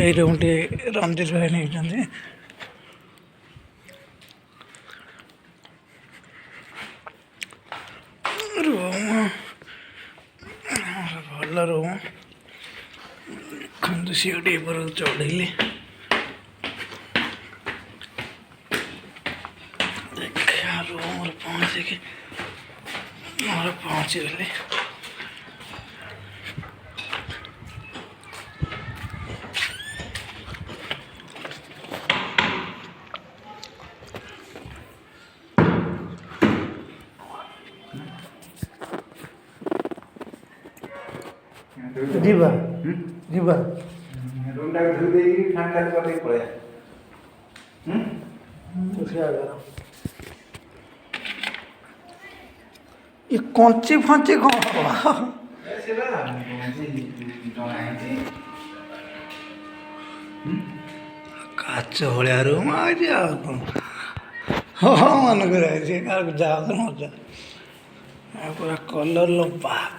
এই রুমটি রঞ্জিত ভাই ନେଇଛନ୍ତି। ରୁମ୍ ଭଲ ରୁମ୍। ଦେଖନ୍ତୁ ସିଡ଼ି ଉପରକୁ ଚଢ଼ିଲି, ଦେଖିବା ରୁମ୍ରେ ପହଞ୍ଚିକି ମୋର ପହଞ୍ଚିଗଲି। ଯିବା ଯିବା ରୁମ୍ଟାକୁ ଧୋଇ ଦେଇକି ଫ୍ୟାନ୍ ଚାଲୁ କରିଦେଇକି ପଳେଇବା। ଏ କଞ୍ଚି ଫଞ୍ଚି କ'ଣ ହବ? କାଚ ଭଳିଆ ରୁମ୍ ଅଛି ଆଉ କ'ଣ? ହଁ ମନେକରି ଅଛି କାହାକୁ ଯାଅ ନ ଯାଅ ପୁରା କଲର୍ लो ବାପ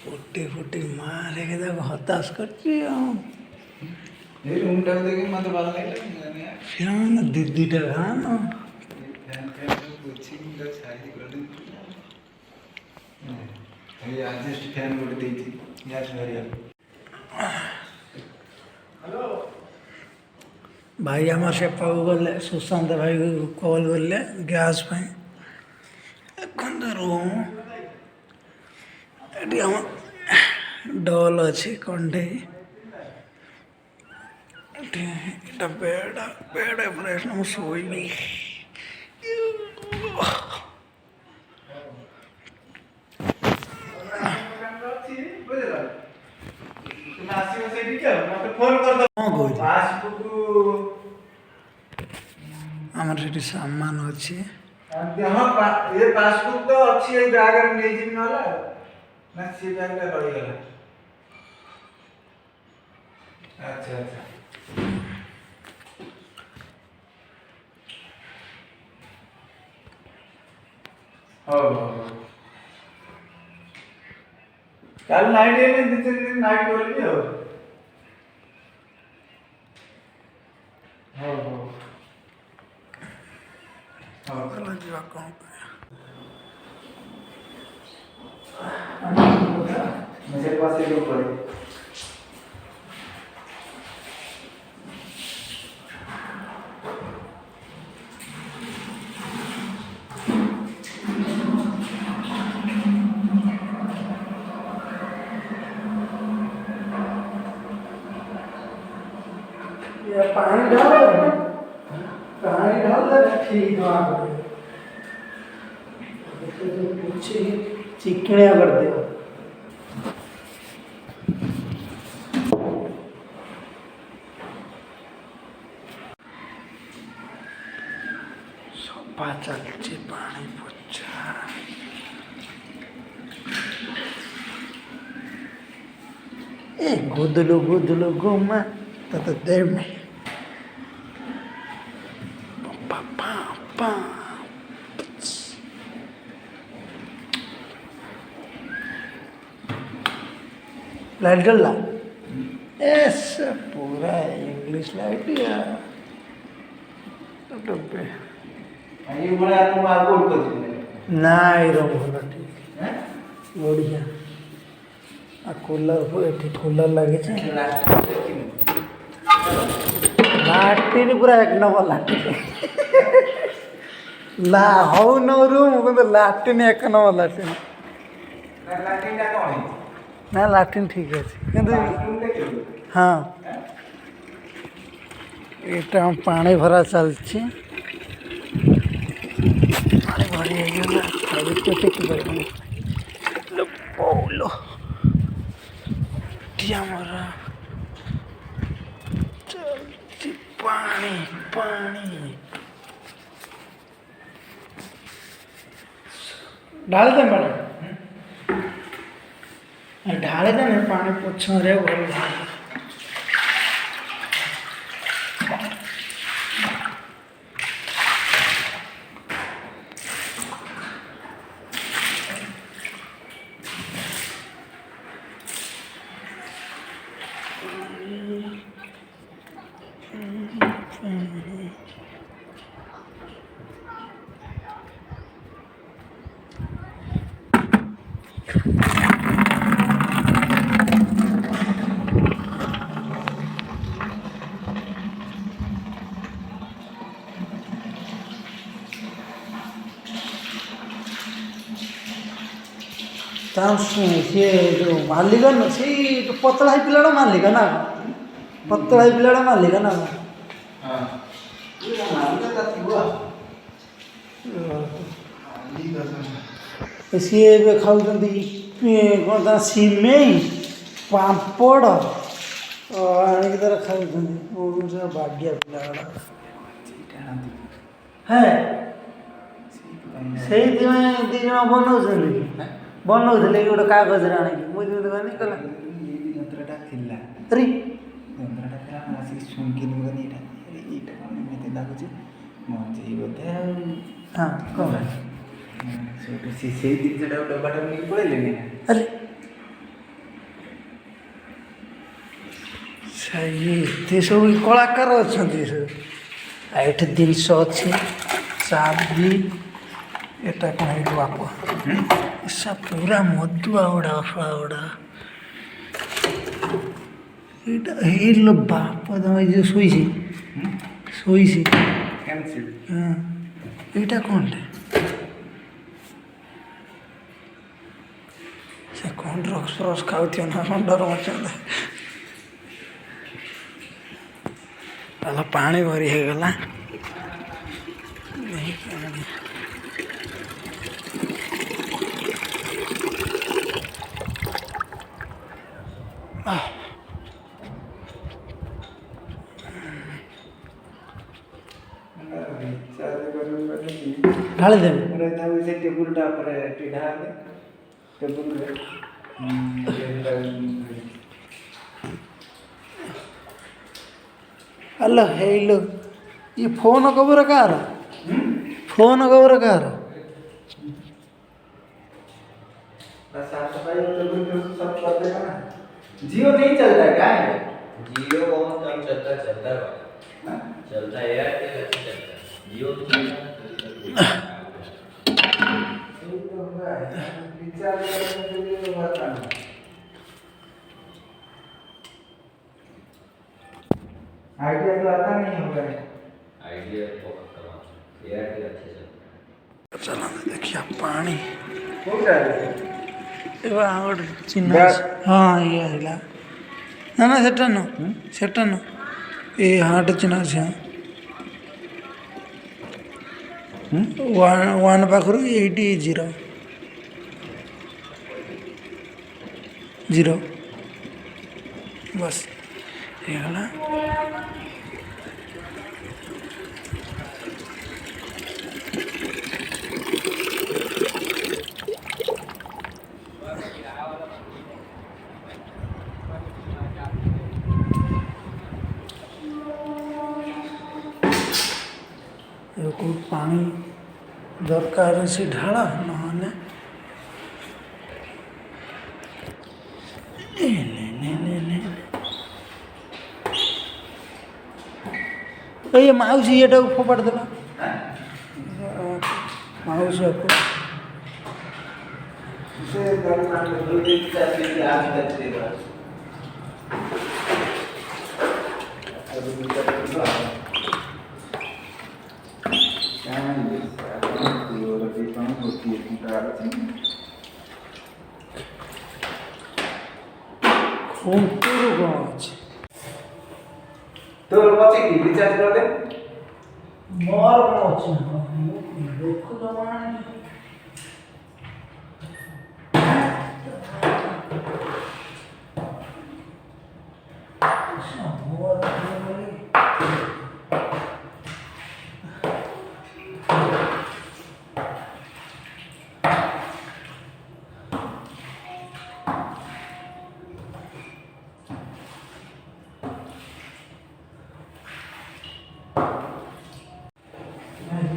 ଫୁଟି ଫୁଟି ମାରିକି ତାକୁ ହତାଶ କରିଛି ଆଉ। ଏଇ ରୁମ୍ଟାକୁ ଦେଖିକି ମୋତେ ଭଲ ଲାଗିଲା। ଫ୍ୟାନ୍ ଦିଦିଟା ଫ୍ୟାନ୍ ପୋଛିକି ତାକୁ ସାଇଜ୍ କରିଦେଇଛି। ଏଇ ଆଜେଷ୍ଟ ଫ୍ୟାନ୍ ଗୋଟେ ଦେଇଛି ଗ୍ୟାସ୍ ଧରିବାକୁ। ଭାଇ ଆମର ସେପାକୁ ଗଲେ ସୁଶାନ୍ତ ଭାଇକୁ କଲ୍ କଲେ ଗ୍ୟାସ୍ ପାଇଁ। ଦେଖନ୍ତୁ ରୁମ୍ ଏଠି ଆମ ଡଲ୍ ଅଛି କଣ୍ଢେଇ, ଏଠି ଏଇଟା ବେଡ଼ ଉପରେ ମୁଁ ଶୋଇବି। ଆମର ସେଠି ସାମାନ ଅଛି। ଏ ପାସବୁକ୍ ତ ଅଛି ଏଇ ବ୍ୟାଗରେ ନେଇଯିବି ନହେଲେ ନା ସେ ବ୍ୟାଗଟା ରହିଗଲା। ଆଚ୍ଛା ଆଚ୍ଛା ହଉ ହଉ କାଲି ନାଇଟ୍ ହେଲେ 2-3 ଦିନ ନାଇଟ୍ କରିବି ଆଉ। ହଉ ହଉ ହଉ ଯିବା କ'ଣ मेरे पास एक ऊपर पानी ढाल ठीक कुछ चिकनिया कर दिया। सफा चलती पानी पोछा ए गुदलू घुमा तो देव में लाइट जला ऐसे पूरा इंग्लिश लाइट या डब्बे ये बड़ा तुम आउट कर दो ना इरो भला ठीक है बढ़िया आ कूलर एठी कूलर लगे छे लाटिन पूरा एक नंबर लाटिन ला हो न रूम को लाटिन एक नंबर लाटिन लाटिन का कौन है ना लाटिन ठीक है किंतु हाँ एटा पानी भरा चलछि पानी भरी है गला अभी तो टेक करबो लो बोलो दिया मरा चलछि पानी पानी डाल दे मैडम ढाले देने पानी पोछ रे भल ତା ସିଏ ଯେଉଁ ମାଲିକ ନୁହଁ ସେଇ ଯେଉଁ ପତଳା ହେଇ ପିଲାଟା ମାଲିକ ନା କ'ଣ? ପତଳା ହେଇ ପିଲାଟା ମାଲିକ ନା କ'ଣ? ହଁ ମାଲିକ ତା ଥିବ ସିଏ ଏବେ ଖାଉଛନ୍ତି କ'ଣ ତା ସିମେଇ ପାମ୍ପଡ଼ ଆଣିକି ତାର ଖାଉଛନ୍ତି ବାଡ଼ିଆ ପିଲା ହେ ସେଇଥିପାଇଁ ଦୁଇ ଜଣ ବନଉଛନ୍ତି ବନଉଥିଲେ କି ଗୋଟେ କାଗଜରେ ଆଣିକି ମୁଁ ଯେମିତି କହିନି କଲା ଯନ୍ତ୍ରଟା ଥିଲା ଆରେ ଯନ୍ତ୍ରଟା ଥିଲା ମୁଁ ଆସିକି ଶୁଙ୍କିନି ମୁଁ କହିଲି ଏଇଟା କ'ଣ ଏମିତି ଲାଗୁଛି ମଞ୍ଜି ବୋଧେ ଆଉ ହଁ କ'ଣ ସେଇଠୁ ସେଇ ଜିନିଷଟା ଡବାଟା ନେଇକି ପଳେଇଲେନି ଆରେ ଏତେ ସବୁ କଳାକାର ଅଛନ୍ତି ସବୁ ଆଉ ଏଠି ଜିନିଷ ଅଛି ଚାବି ଏଟା କ'ଣ ଏଇଠି ବାପ ଏସା ପୁରା ମଦୁଆ ଗୁଡ଼ା ଅଫଳା ଗୁଡ଼ା ଏଇଟା ହେଇଲୋ ବାପ ତମେ ଯେଉଁ ଶୋଇଛି ହଁ ଏଇଟା କ'ଣଟେ ସେ କ'ଣ ଡ୍ରଗ୍ସ ଫ୍ରଗ୍ସ ଖାଉଥିବ ନା କ'ଣ ଡର ମଚନ୍ତା ତାହେଲେ ପାଣି ଭରି ହେଇଗଲା ढाली देवे से टेबुलटा पर ढाल टेबुल अल्ल हेलो ये फोन कबर कार फोन कबर कार जियो नहीं चलता क्या जियो बहुत कम चलता है चलता है एयरटेल अच्छा चलता है जियो तो आइडिया तो आता नहीं होगा आइडिया बहुत कम एयरटेल अच्छा चलता है चला देखिए पानी हो गया चिन्ह हाँ ये है ना ना सेटा न ये हाट चिन्ह से वन पाखर 80 बस ये गला पानी दरकार से ढाला नहाने ये माउसी ये फोपाड़ देला माउसी को तो बच्चे की रिचार्ज कर दे मोर कौन अच्छे देखो जमाने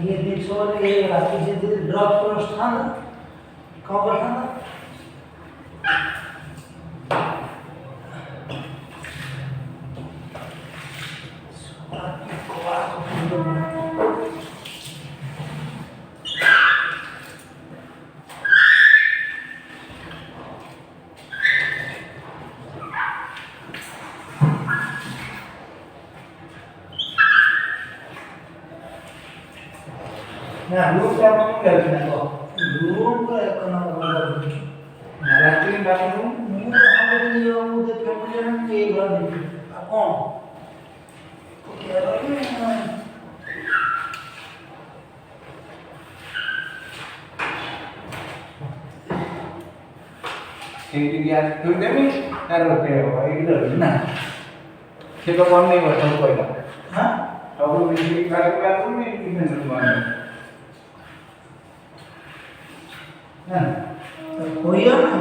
ये देखो ये रात के ड्रॉप पर स्थान कवर था ना लोग क्या कम कर रहे हैं लोग का एक नंबर ବାଥରୁମ ମୁଁ ତ ଭାବୁଥିଲି ମୁଁ ଦେଖିବାକୁ ପଡ଼ିଲାନି ଏଇଭଳିଆ ଦେଖିବି ଆଉ କ'ଣ ପକେଇବା ରହିବି ସେଇଠି ଗ୍ୟାସ୍ ଥୋଇଦେବି ତାର ରୋଷେଇ ହବ ଏଇଠି ରହିବି ନା ସେ ତ ବନେଇବ ସବୁ କହିଲା ହାଁ ସବୁ ମିଶିକି ଖାଇବାକୁ ବାଥରୁମ ଏଇଠି ବନେଇବ କହିବ ନା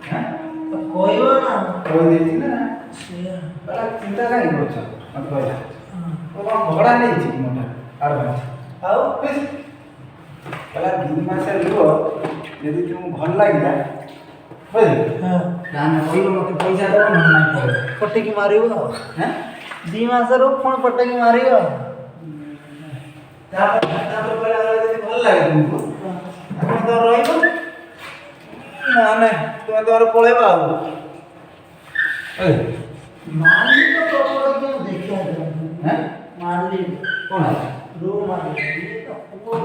ହାଁ କହିବ ନା କହିଦେଇଛି ନା ସେଇଆ କହିଲା ଚିନ୍ତା କାହିଁ କରୁଛ ମତେ କହିଲା ଓ କ'ଣ ଭଡ଼ା ନେଇଛି କି ମୋଟା ଆଡ଼ଭାନ୍ସ ଆଉ କହିଲା 2 ମାସ ରୁହ ଯଦି ତୁମକୁ ଭଲ ଲାଗିଲା ବୁଝିଲେ ହଁ ତାହେଲେ କହିବ ମୋତେ ପଇସା ଦେବ ନହେଲେ ନାହିଁ କହିବ ପଟେଇକି ମାରିବ ଆଉ ହାଁ 2 ମାସରୁ ପୁଣି ପଟେଇକି ମାରିବ ତାପରେ କହିଲା ଯଦି ଭଲ ଲାଗେ ତୁମକୁ ଆପଣ ତ ରହିବ ନହେଲେ ତୁମେ ତମର ପଳେଇବ ଆଉ ମାଲିକ ପ୍ରପର କେଉଁ ଦେଖିବା ହାଁ ମାଲିକ କ'ଣ ହେଲା ରୁମ୍ ମାଲିକ ଇଏ ତ ପୁଅ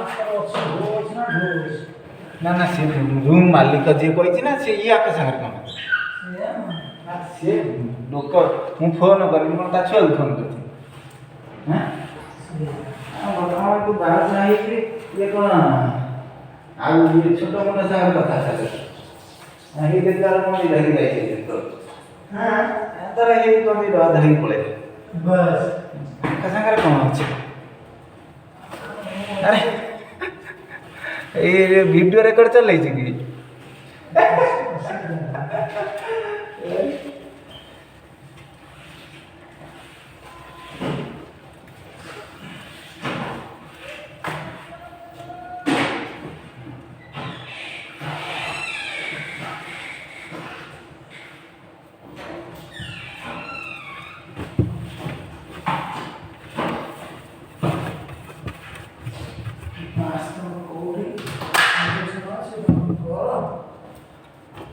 ଆକାର ଅଛି ଢୋ ଅଛି ନା ଢୋ ଅଛି ନା ନା ସେ ରୁମ୍ ମାଲିକ ଯିଏ କହିଛି ନା ସେ ଇଏ ଆଙ୍କ ସାଙ୍ଗରେ କ'ଣ ସେଇଆ ନା ସେ ଲୋକ ମୁଁ ଫୋନ୍ କରିବି ମୁଁ ତା ଛୁଆକୁ ଫୋନ୍ କରିଛି ହାଁ ବର୍ତ୍ତମାନ ତୁ ବାହାଘର ହେଇକି ଇଏ କ'ଣ ଆଉ ଇଏ ଛୋଟ ମୋଟ ସାଙ୍ଗରେ କଥା ସାରେ ହେଇ ଦେଖିଲା କ'ଣ ଧରିକି ଯାଇଥିଲେ ତ ହଁ ତାର ହେଇ କ'ଣ ଧରିକି ପଳେଇଲେ ବସ୍ ତାଙ୍କ ସାଙ୍ଗରେ କ'ଣ ଅଛି ଆରେ ଏଇ ଭିଡ଼ିଓ ରେକର୍ଡ ଚଲେଇଛି କି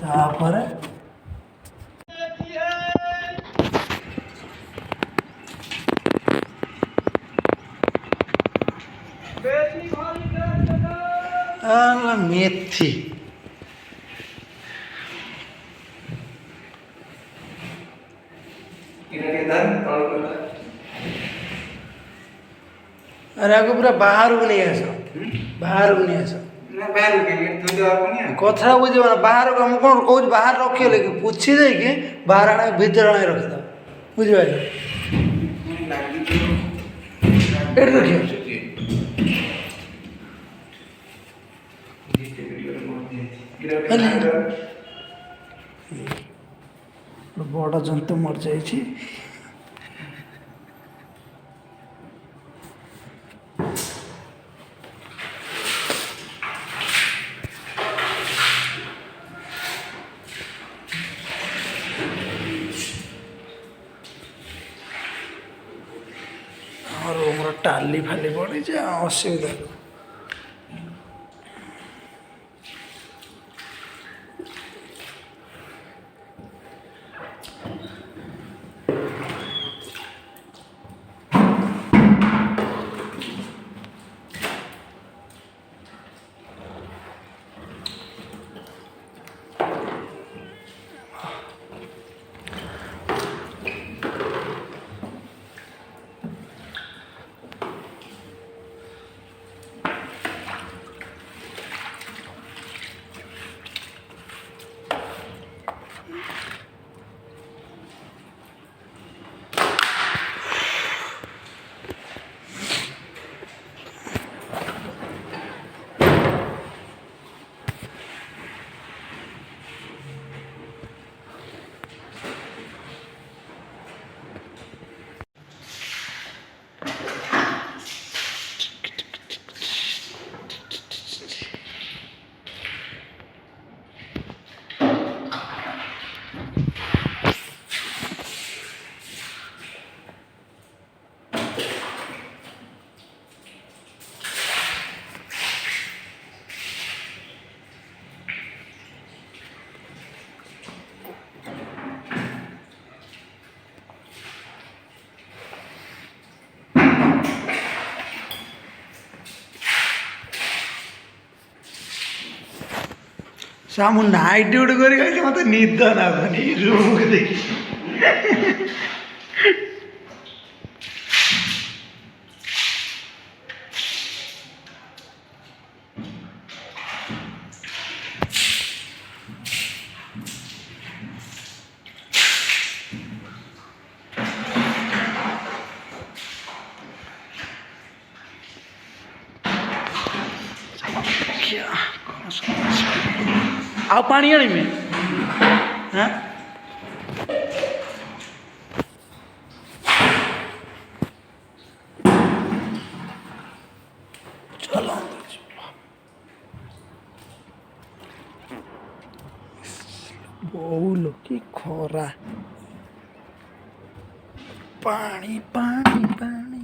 ତାପରେ मेथी अरे आगे पूरा बाहर को नहीं आस बाहर को नहीं आस कथा बुझे ना बाहर को हम कौन कौन बाहर रखिए लेकिन पूछी दे कि बाहर आने भीतर आने रखिद बुझिपारे एट रखिए बड़ जंतु मर जाइए रूम टाली फाली पड़ी असुविधा ମୁଁ ନାଇଟ୍ ଡ୍ୟୁଟି କରି ଖାଇଛି ମୋତେ ନିଦ ଲାଗୁନି ରୁମ୍କୁ ଦେଖି। ଆଉ ପାଣି ଆଣିବି ହଁ ଚଲ ବହୁ କି ଖରା ପାଣି ପାଣି ପାଣି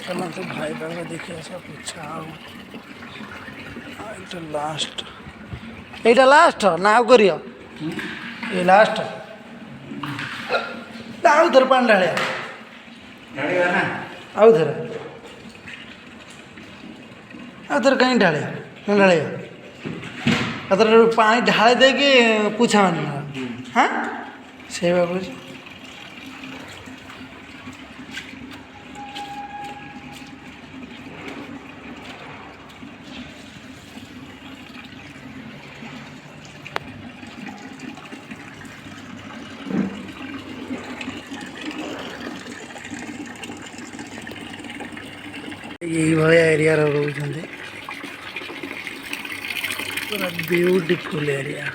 चलते भाई का देखिए सब इच्छा এইটা লাস্ট এইটা লাস্ট না ଆଉ କରିବ ଏ ଲାଷ୍ଟ ଆଉ ଥରେ ପାଣି ଢାଳିବା ढालिवा ना ଆଉ ଥରେ କାହିଁ ଢାଳିବା ନା ଢାଳିବା ଆଉ ଥରେ ପାଣି ଢାଳି ଦେଇକି ପୁଛା ମାନେ ହଁ ସେଇ ଭାବୁଛି এইভাবে এরিয়ার রହୁଛନ୍ତି পুরা বিউটিফুল এরিয়া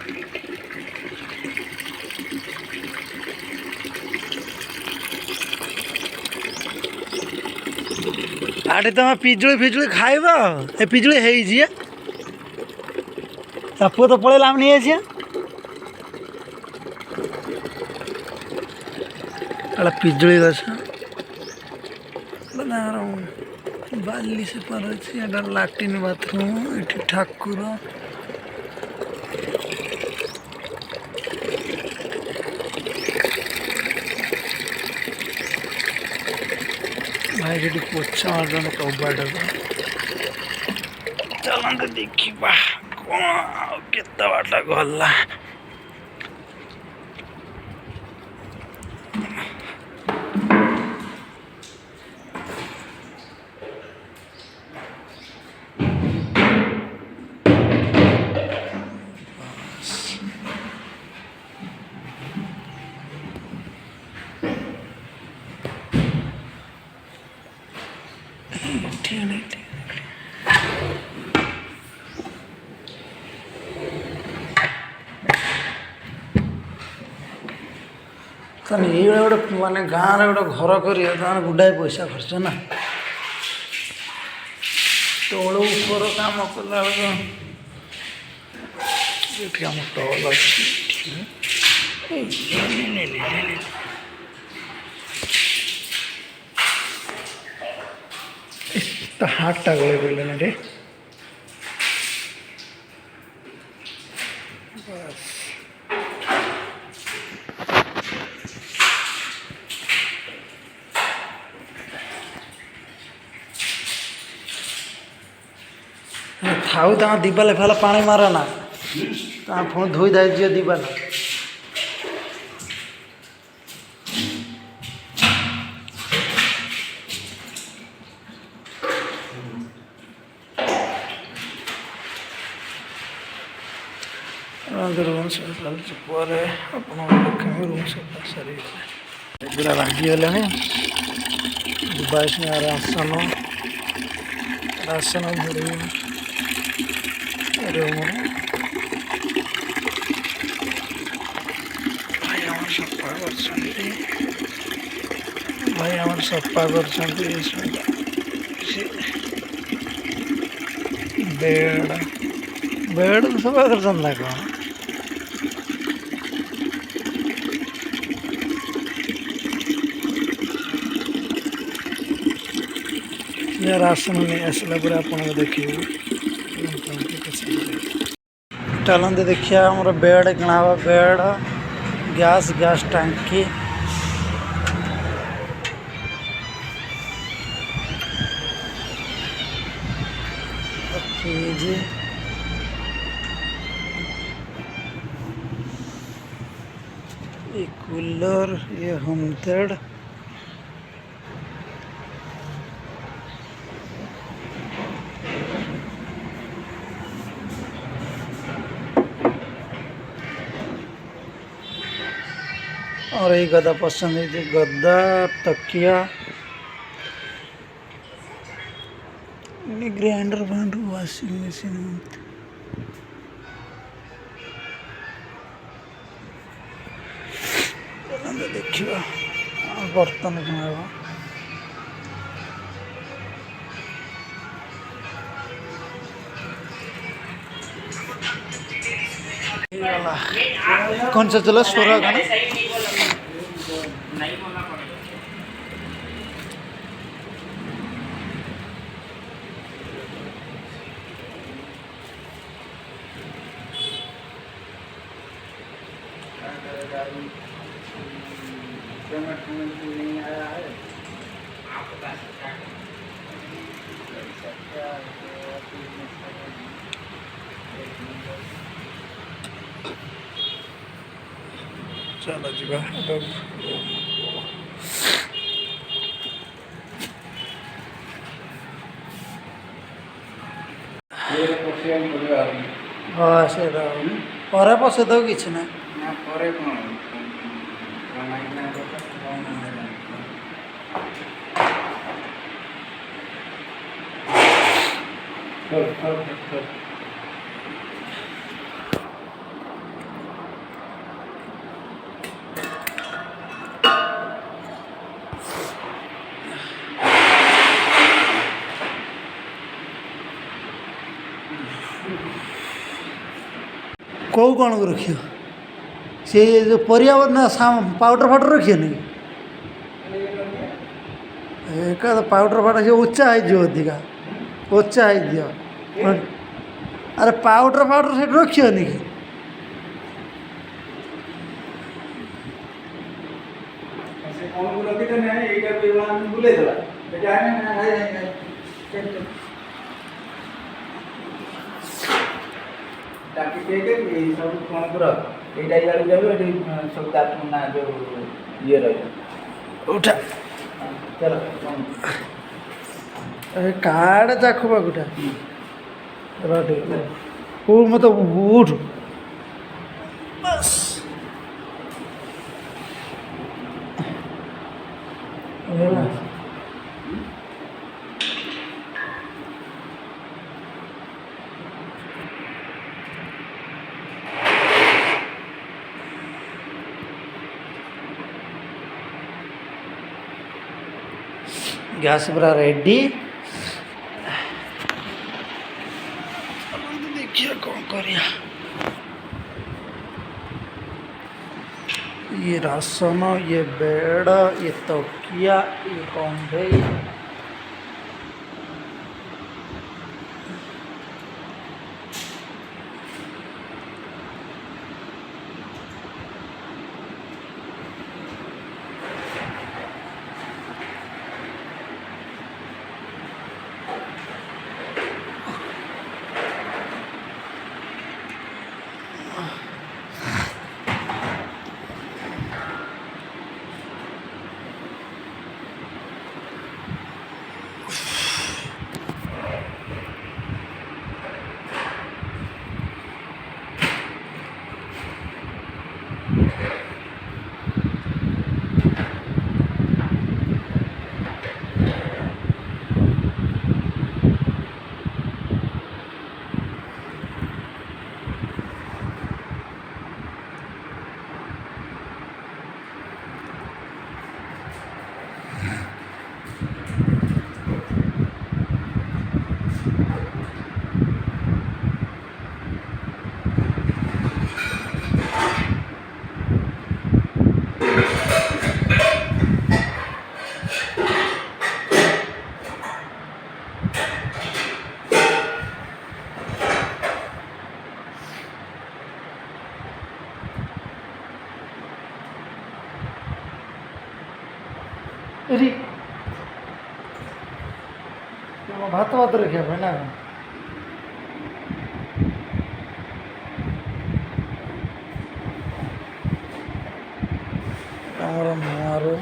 ଆଠେ ତମେ ପିଜୁଳି ଫିଜୁଳି ଖାଇବ ଏ ପିଜୁଳି ହେଇଛି ତା ପୁଅ ତ ପଳେଇଲା ଆମେ ନେଇ ଆସିବା ଏଟା ପିଜୁଳି ଗଛ ବାଲି ସେପାର ଅଛି ଏଟା ଲାଟ୍ରିନ୍ ବାଥରୁମ୍ ଏଠି ଠାକୁର ଭାଇ ସେଠି ପୋଛା ମାରୁଛନ୍ତି କବାଟକୁ ଚାଲନ୍ତୁ ଦେଖିବା କ'ଣ ଆଉ କେତେ ବାଟ ଗଲା ତାହେଲେ ଏଇଭଳିଆ ଗୋଟେ ମାନେ ଗାଁରେ ଗୋଟେ ଘର କରିବା ତାମାନେ ଗୁଡ଼ାଏ ପଇସା ଖର୍ଚ୍ଚ ନା ତଳ ଉପର କାମ କଲା ବେଳକୁ ଏଠି ଆମ ଟଲ୍ ଅଛି ତା ହାତଟା ଗଳେଇ ପଡ଼ିଲାନି ରେ ଥାଉ ତାଙ୍କ ଦିବାଲେ ଫାଲେ ପାଣି ମାର ନା ତାଙ୍କ ପୁଣି ଧୋଇ ଧାଇ ଯିବ ଦିବାଲେ ରୁମ୍ ସଫା ଚାଲିଛି ପରେ ଆପଣଙ୍କୁ ଦେଖାମି ରୁମ୍ ସଫା ସାରିଗଲେ ପୁରା ଭାଙ୍ଗିଗଲାଣି ଯିବା ଆସିବାର ରାସନ ଧରିବ ରୁମ୍ରେ ଭାଇ ଆମର ସଫା କରୁଛନ୍ତି ବେଡ଼ ସଫା କରୁଛନ୍ତି ନା କ'ଣ या राशन नहीं आसला पर आप देखिए चलते देखिए आमर बेड किणा बेड गैस गैस टांकी फ्रिज ये कूलर ये होम थिएटर और ये गदा पसंद है गद्दा तकिया ग्राइंडर ब्रांड वाशिंग मशीन देखा बर्तन किणवा कौन सा चला सोरा गाना नहीं आया है चलो जी बा हाँ से पर पशे तो किसी ना कौ कौन को रखियो से जो परिया ना पाउडर फाउडर रखिए नहीं एक तो पाउडर फाउडर से उच्चा है जो अधिका उच्चा है दियो अरे पाउडर फाउडर से रखियो नहीं टाकी पे सब कौन कर एटा इयाडू जाबे एटी सब ता ना जो ये रहे उठा चलो अरे कार्ड जाखो बागुटा राटे वो मतलब उठ बस गैस पूरा रेडी देखिए कौन करिया ये राशन ये बेड ये तकिया ये कौंडे ଏଠି ଭାତ ଭାତ ରଖିବା ପାଇଁ ନା ଆମର ନୂଆରୁ